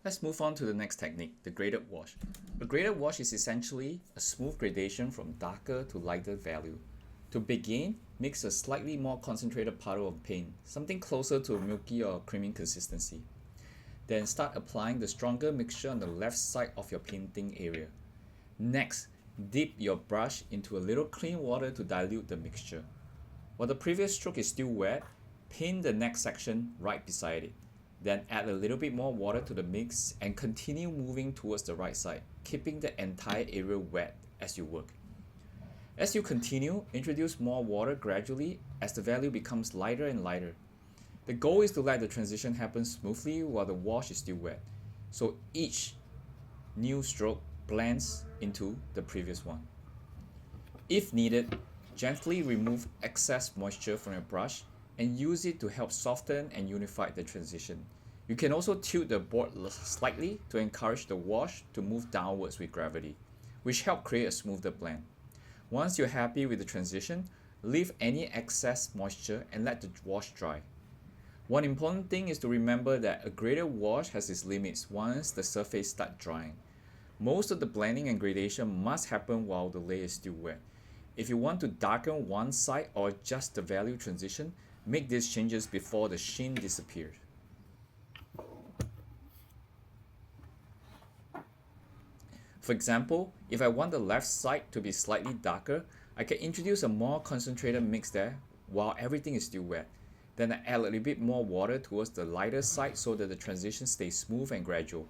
Let's move on to the next technique, the graded wash. A graded wash is essentially a smooth gradation from darker to lighter value. To begin, mix a slightly more concentrated puddle of paint, something closer to a milky or creamy consistency. Then start applying the stronger mixture on the left side of your painting area. Next, dip your brush into a little clean water to dilute the mixture. While the previous stroke is still wet, paint the next section right beside it. Then add a little bit more water to the mix and continue moving towards the right side, keeping the entire area wet as you work. As you continue, introduce more water gradually as the value becomes lighter and lighter. The goal is to let the transition happen smoothly while the wash is still wet, so each new stroke blends into the previous one. If needed, gently remove excess moisture from your brush and use it to help soften and unify the transition. You can also tilt the board slightly to encourage the wash to move downwards with gravity, which help create a smoother blend. Once you're happy with the transition, leave any excess moisture and let the wash dry. One important thing is to remember that a graded wash has its limits once the surface starts drying. Most of the blending and gradation must happen while the layer is still wet. If you want to darken one side or adjust the value transition, make these changes before the sheen disappears. For example, if I want the left side to be slightly darker, I can introduce a more concentrated mix there while everything is still wet. Then I add a little bit more water towards the lighter side so that the transition stays smooth and gradual.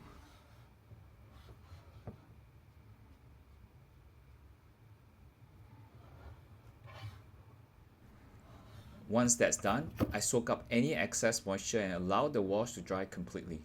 Once that's done, I soak up any excess moisture and allow the wash to dry completely.